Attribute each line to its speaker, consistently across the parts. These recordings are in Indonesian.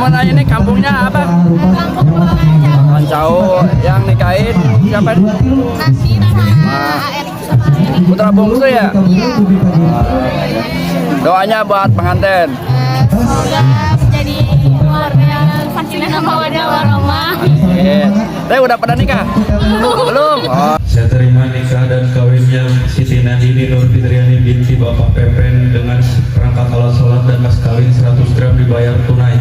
Speaker 1: mana ini kampungnya apa?
Speaker 2: Kampung Bawang.
Speaker 1: Rancau. Yang nikahin siapa?
Speaker 2: Nasi sama Erik sama Erik.
Speaker 1: Putra bungsu ya?
Speaker 2: Iya.
Speaker 1: Doanya buat pengantin.
Speaker 2: Semoga menjadi keluarga yang sakinah mawaddah warahmah.
Speaker 1: Teh udah pada nikah? Belum. Oh.
Speaker 3: Saya terima nikah dan kawinnya Siti Nandini Nur Fitriani binti Bapak Pepen dengan perangkat alat sholat dan mas kawin 100 gram dibayar tunai.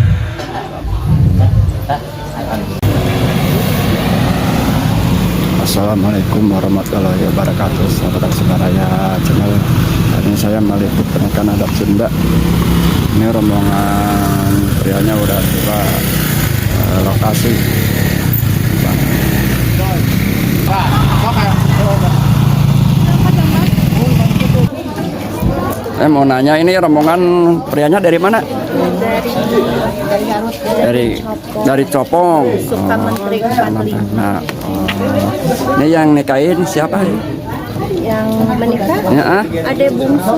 Speaker 1: Assalamualaikum warahmatullahi wabarakatuh. Sahabat Sebaraya channel. Hari ini saya meliput pernikahan adat Sunda. Ini rombongan prianya udah tiba lokasi. Mau nanya ini rombongan prianya dari mana? Dari Copong.
Speaker 2: Sukamenteri 45.
Speaker 1: Nah, ini yang nikahin siapa?
Speaker 2: Yang menikah
Speaker 1: Ya,
Speaker 2: ada bungsu,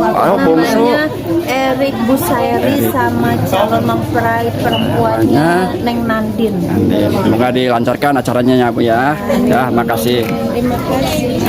Speaker 1: bungsu.
Speaker 2: namanya Erik Busairi sama calon mempelai perempuannya Neng Nandin.
Speaker 1: Semoga dilancarkan acaranya ya Bu ya. Ya, makasih.
Speaker 2: Terima kasih.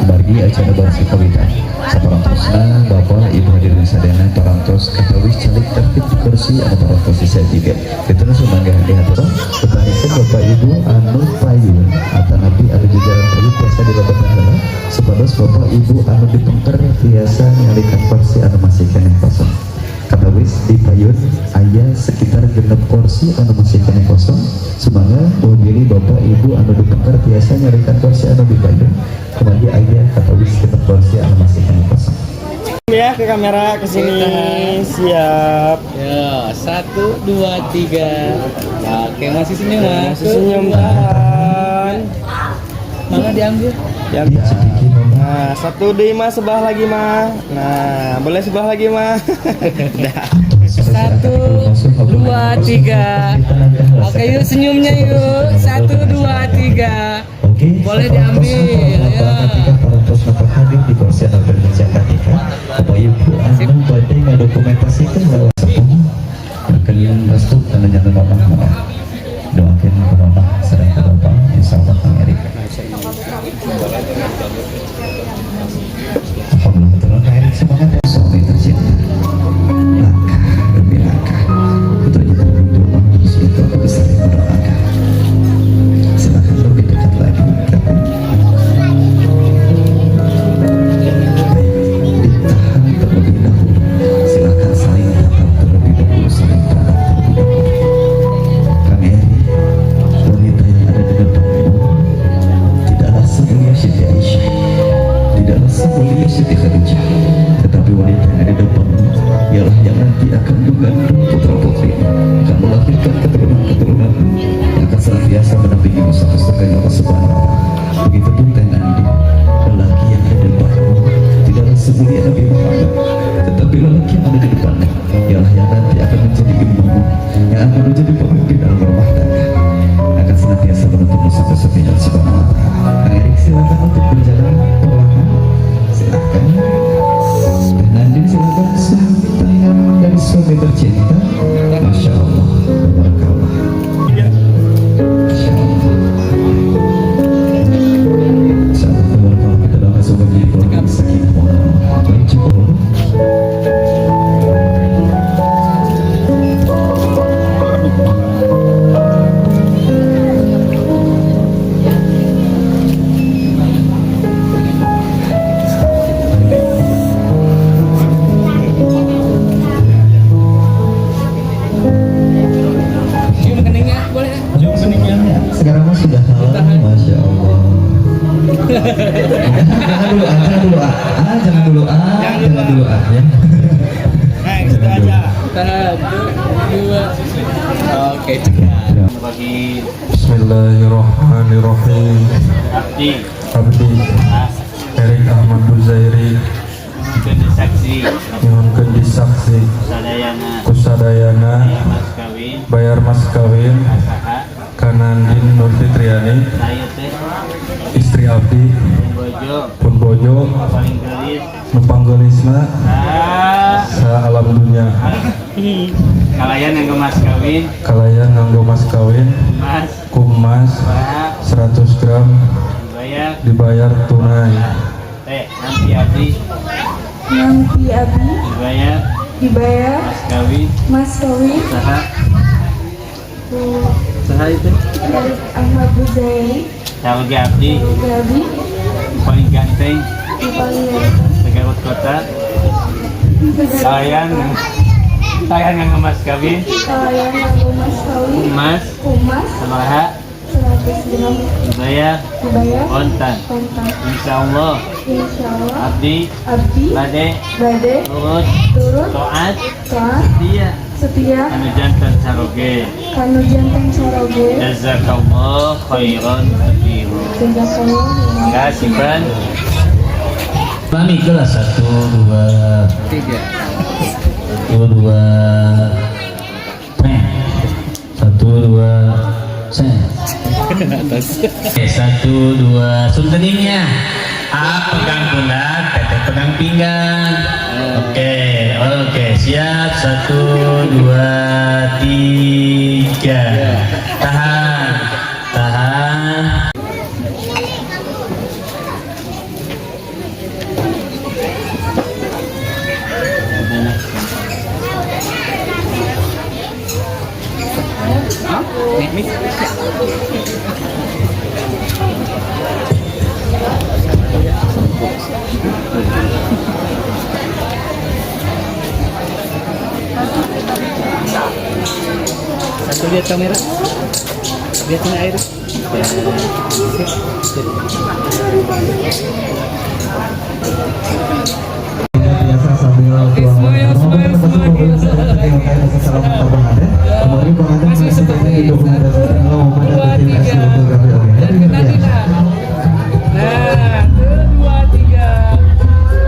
Speaker 3: Bagi acara barsi kawitan saparantosna Bapak Ibu hadirin sadayana parantos katawis calik tertib di kursi anu parantos saya tiga itu sumangga dihatur keparikeun Bapak Ibu anu payu atau nabi anu jajaran payu biasa dilebatan supados Bapak Ibu anu dipengker biasa nyalikan kursi anu masih kena kosong katawis di payun ayah sekitar genep kursi anu masih kena kosong semoga diri Bapak Ibu anu dipengker biasa nyalikan kursi anu di payun kembali ayah katawis genep kursi anu masih kena kosong
Speaker 1: Ya.
Speaker 4: ke kamera ke sini. Siap.
Speaker 5: Ya, 1, 2, 3. Oke, masih senyum, Mas.
Speaker 4: Masih senyum, tahan.
Speaker 5: Mana diambil?
Speaker 4: Diambil. Nah, 1 di Mas, sebelah lagi mah. Nah, boleh sebelah lagi mah. Dah.
Speaker 5: 1, 2, 3. Oke, yuk senyumnya yuk. 1, 2, 3.
Speaker 3: Oke,
Speaker 5: Boleh diambil, ya.
Speaker 3: Para pos dapat hadir di konser Indonesia Ketika. Bapak Ibu anu badai ngadokumentasikan bahwa berkeliling restu dan nyata bapak doakan bapak sedang bapak insya Allah Kang Erik. Alhamdulillah betul Kang Erik semangat ya suami tercinta. Langkah demi langkah putranya berdoa sudah bapak saling mendoakan. Silakan lebih dekat lagi. Ditahan terlebih dahulu. Silakan saling tatap terlebih dahulu, saling tatap terlebih dahulu. Kang Eri, wanita yang ada di depanmu tidaklah semulia Siti Aisyah, tidaklah semulia Siti Khadijah, tetapi wanita yang ada di depanmu ialah yang nanti akan mengandung putra putrimu, akan melahirkan keturunan-keturunanmu yang akan senantiasa mendampingimu sampai surga Allah Subhanahu wa Ta'ala. Begitu pun Teh Andi, lelaki yang ada di depanmu tidaklah semulia Nabi Muhammad, tetapi lelaki yang ada di depanmu ialah yang nanti akan menjadi ibumu, yang akan menjadi pemimpin dalam rumah tangga, akan senantiasa menuntutmu sampai surga Allah Subhanahu wa Ta'ala. Kang Erik silakan untuk berjalan perlahan, silakan. Teh Nandi silakan sahabat tangan dari suami tercinta. Masya Allah, Barakallah. Masya Allah. Sahabat Barakallah, kita doakan semoga menjadi keluarga yang sakinah mawaddah. Baik, cukup.
Speaker 5: Cium keningnya, boleh?
Speaker 3: Sekarang mah sudah halal, Masya Allah. Jangan dulu ya.
Speaker 4: Nah, gitu aja.
Speaker 5: 1, 2. Oke, bagi
Speaker 6: Bismillahirrahmanirrahim.
Speaker 5: Abdi
Speaker 6: Abdi Erik Ahmad Buzairi
Speaker 5: menjadi saksi
Speaker 6: nyuhunkeun disaksi
Speaker 5: sadayana
Speaker 6: kusadayana
Speaker 5: mas kawin
Speaker 6: bayar mas kawin
Speaker 5: saha
Speaker 6: Kanandin Nur Fitriani
Speaker 5: saya teh
Speaker 6: istri Abdi
Speaker 5: bojo
Speaker 6: pun bojo
Speaker 5: paling gelis
Speaker 6: numpang geulisna sa alam dunia
Speaker 5: kalayan yang ke mas kawin
Speaker 6: kalayan nganggo mas kawin
Speaker 5: mas
Speaker 6: kumas
Speaker 5: saha
Speaker 6: 100 gram
Speaker 5: bayar
Speaker 6: dibayar tunai
Speaker 5: teh nanti Abdi
Speaker 2: Nanti Abi
Speaker 5: dibayar
Speaker 2: dibayar
Speaker 5: mas kawin
Speaker 2: Mas Kawin
Speaker 5: saha saha itu
Speaker 2: Erik Ahmad Buzairi
Speaker 5: kalau ge Abdi
Speaker 2: Gabi
Speaker 5: paling ganteng
Speaker 2: paling
Speaker 5: segarut kota kalian nggak mas kawin
Speaker 2: kalian lagu Mas Kawin
Speaker 5: mas
Speaker 2: Umas
Speaker 5: sabaha
Speaker 2: 100 gram
Speaker 5: dibayar
Speaker 2: dibayar
Speaker 5: kontan
Speaker 2: kontak
Speaker 5: insya Allah
Speaker 2: Insya Allah
Speaker 5: Abdi
Speaker 2: Abdi
Speaker 5: bade
Speaker 2: Bade
Speaker 5: turut
Speaker 2: turut
Speaker 5: toat
Speaker 2: taat
Speaker 5: dia
Speaker 2: setia
Speaker 5: anu jantan saroge
Speaker 2: kanu jantan saroge
Speaker 5: jazakallah khairan katsiran
Speaker 2: jazakallah
Speaker 5: ya simpan
Speaker 3: Mami kelas 1, 2,
Speaker 5: 3
Speaker 3: 1, 2, 1, 2, sen. 1, 2, sunteningnya. A pegang pundak, teteh pegang pinggang. Oke, siap. 1, 2, 3. Tahan.
Speaker 5: Satu lihat kamera, lihatin air.
Speaker 3: Biasa sambil
Speaker 5: Masih seperti itu. 2, 3. Dan kena tidak. Nah, 2, 3.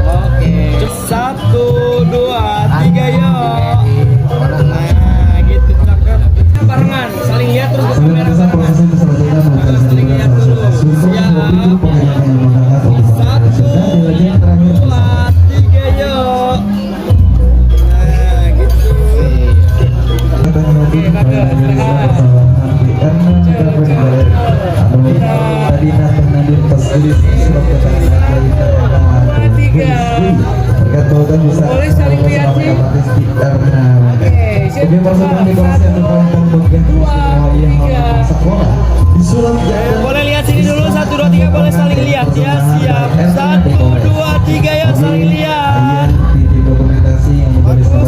Speaker 5: Oke.
Speaker 4: 1, 2, 3 yuk. Nah, gitu cakep. Barengan, saling lihat terus ke kamera barengan. Saling lihat dulu. Siap. 1, 2, 3 yuk. Nah, gitu.
Speaker 5: Boleh saling lihat nih. Oke, siap. 2, 3.
Speaker 4: Boleh lihat sini dulu. 1, 2, 3 boleh saling lihat ya. Siap. 1, 2, 3 ya saling lihat.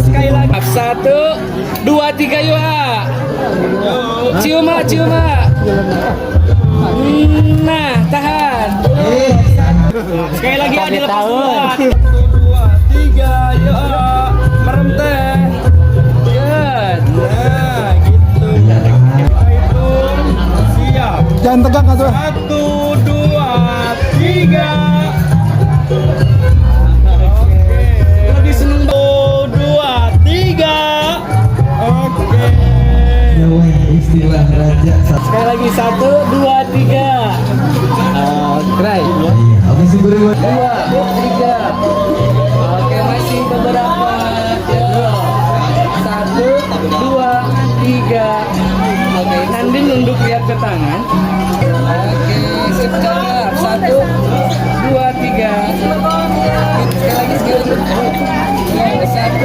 Speaker 4: Sekali lagi.
Speaker 5: 1, 2, 3 yuk. Cium, cium. Nah, tahan.
Speaker 4: Sekali lagi ya dilepas buat. 1, 2, 3 yuk. Merem teh.
Speaker 5: Good.
Speaker 4: Nah, gitu. Kita hitung. Siap.
Speaker 1: Jangan tegang atuh.
Speaker 4: 1, 2, 3.
Speaker 5: Lebih seneng
Speaker 4: 1, 2, 3. Oke.
Speaker 3: Istilah raja.
Speaker 5: sekali lagi. 1, 2, 3. Cry.
Speaker 3: Oke, sih boleh.
Speaker 5: 2, 3. Oke, masih beberapa. 1, 2, 3. Oke, Nandin nunduk lihat ke tangan. Oke, sip cakep. 1, 2, 3. Sekali lagi. 1,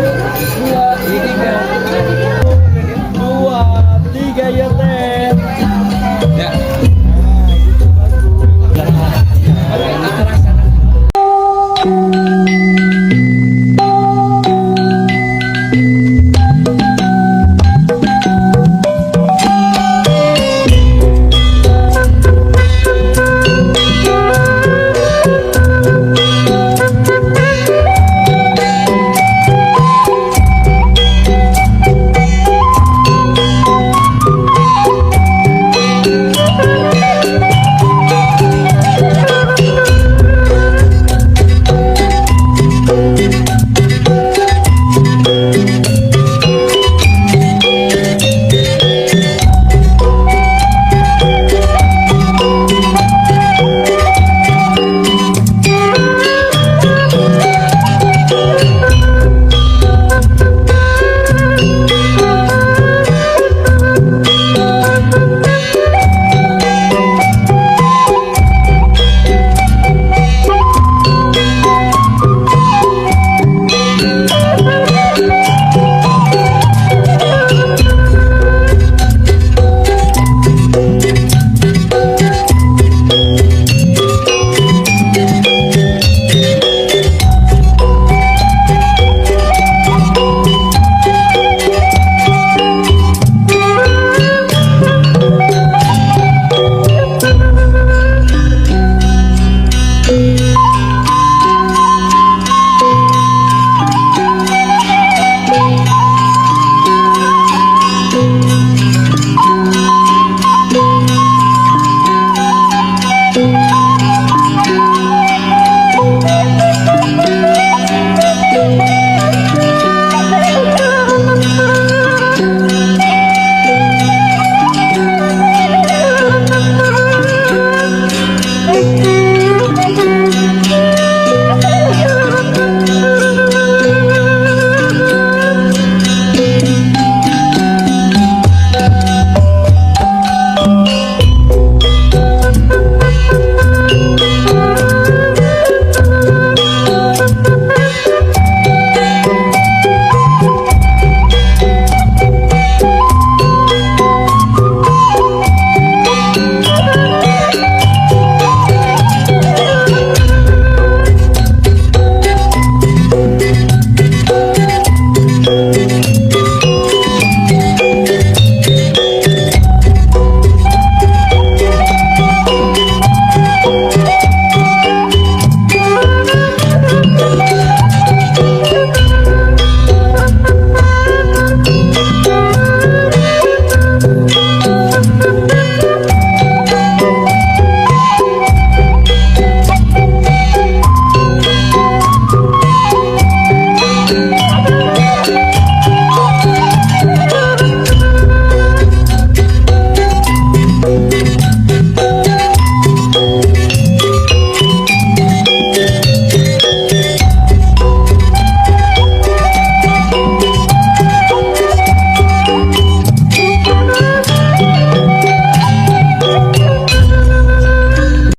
Speaker 5: 2, 3.